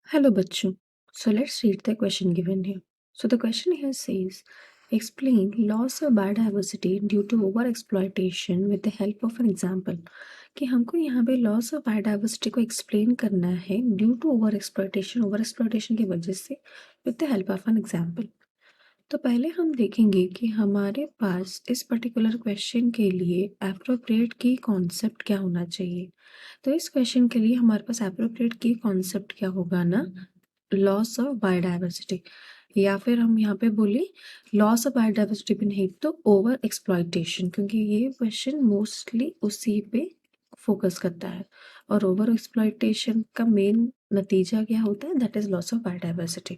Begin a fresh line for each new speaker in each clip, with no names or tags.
Hello, bachcho. So let's read the question given here. So the question here says, explain loss of biodiversity due to overexploitation with the help of an example. कि हमको यहाँ पे loss of biodiversity को explain करना है due to over exploitation की वजह से with the help of an example. तो पहले हम देखेंगे कि हमारे पास इस पर्टिकुलर क्वेश्चन के लिए एप्रोप्रिएट की कॉन्सेप्ट क्या होना चाहिए। तो इस क्वेश्चन के लिए हमारे पास एप्रोप्रिएट की कॉन्सेप्ट क्या होगा ना, लॉस ऑफ बायोडाइवर्सिटी, या फिर हम यहाँ पे बोले लॉस ऑफ बायोडाइवर्सिटी भी नहीं तो ओवर एक्सप्लॉयटेशन, क्योंकि ये क्वेश्चन मोस्टली उसी पे फोकस करता है। और ओवर एक्सप्लॉयटेशन का मेन नतीजा क्या होता है, that is loss of biodiversity.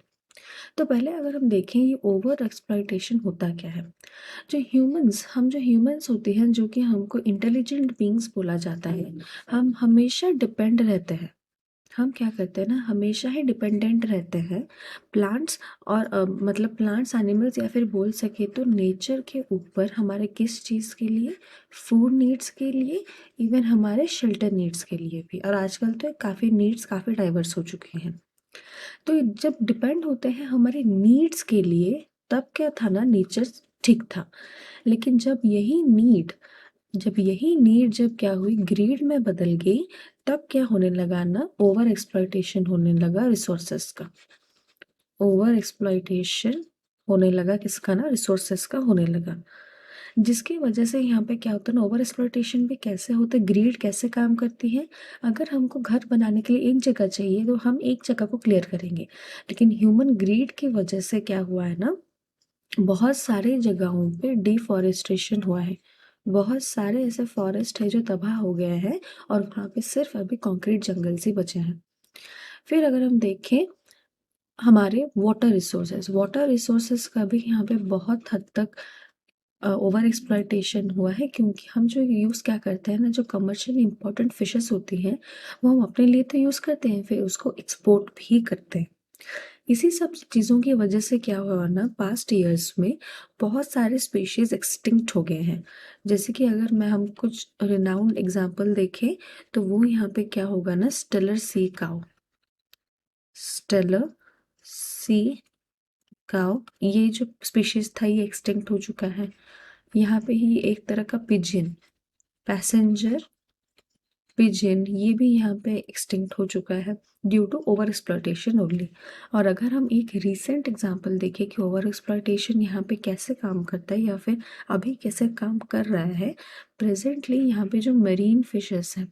तो पहले अगर हम देखें ये ओवर एक्सप्लॉयटेशन होता क्या है। जो ह्यूमंस होते हैं, जो कि हमको इंटेलिजेंट बींग्स बोला जाता है, हम हमेशा डिपेंड रहते हैं। हम क्या करते हैं ना, हमेशा ही डिपेंडेंट रहते हैं प्लांट्स और मतलब प्लांट्स, एनिमल्स, या फिर बोल सके तो नेचर के ऊपर। हमारे किस चीज़ के लिए, फूड नीड्स के लिए, इवन हमारे शेल्टर नीड्स के लिए भी। और आजकल तो काफ़ी नीड्स काफ़ी डाइवर्स हो चुके हैं। तो जब डिपेंड होते हैं हमारे नीड्स के लिए, तब क्या था ना, नेचर ठीक था। लेकिन जब क्या हुई, ग्रीड में बदल गई, तब क्या होने लगा ना, ओवर एक्सप्लॉयटेशन होने लगा रिसोर्सेस का। ओवर एक्सप्लॉयटेशन होने लगा किसका ना, रिसोर्सेस का होने लगा। जिसकी वजह से यहाँ पे क्या होता है ना, ओवर एक्सप्लॉयटेशन भी कैसे होता है, ग्रीड कैसे काम करती है। अगर हमको घर बनाने के लिए एक जगह चाहिए तो हम एक जगह को क्लियर करेंगे, लेकिन ह्यूमन ग्रीड की वजह से क्या हुआ है ना, बहुत सारे जगहों पे डिफॉरेस्टेशन हुआ है। बहुत सारे ऐसे फॉरेस्ट है जो तबाह हो गए हैं और वहाँ पे सिर्फ अभी कॉन्क्रीट जंगल ही बचे हैं। फिर अगर हम देखें हमारे वाटर रिसोर्सेज का भी यहाँ पे बहुत हद तक ओवर एक्सप्लॉयटेशन हुआ है, क्योंकि हम जो यूज़ क्या करते हैं ना, जो कमर्शियल इंपॉर्टेंट फिशेस होती हैं वो हम अपने लिए तो यूज़ करते हैं, फिर उसको एक्सपोर्ट भी करते हैं। इसी सब चीज़ों की वजह से क्या हुआ ना, पास्ट ईयर्स में बहुत सारे स्पीशीज़ एक्सटिंक्ट हो गए हैं। जैसे कि अगर हम कुछ रिनाउंड एग्जांपल देखें तो वो यहाँ पे क्या होगा ना, स्टेलर सी काउ, ये जो स्पीशीज था ये एक्सटिंक्ट हो चुका है। यहाँ पे ही एक तरह का पैसेंजर पिजन, ये भी यहाँ पे एक्सटिंक्ट हो चुका है due to over exploitation only. और अगर हम एक रीसेंट एग्जांपल देखें कि ओवर एक्सप्लॉयटेशन यहाँ पे कैसे काम करता है या फिर अभी कैसे काम कर रहा है, प्रेजेंटली यहाँ पे जो मरीन फिशेस हैं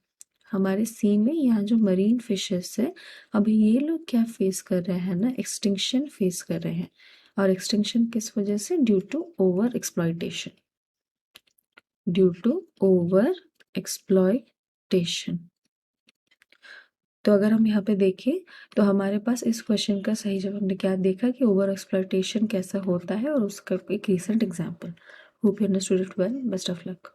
हमारे सी में, यहाँ जो मरीन फिशेस है, अभी ये लोग क्या फेस कर रहे हैं ना, एक्सटिंक्शन फेस कर रहे हैं। और एक्सटिंक्शन किस वजह से, ड्यू टू ओवर एक्सप्लॉयटेशन, तो अगर हम यहाँ पे देखें तो हमारे पास इस क्वेश्चन का सही जवाब हमने क्या देखा कि ओवर एक्सप्लॉयटेशन कैसा होता है, और उसका एक recent example. Hope you understood it well, best of luck.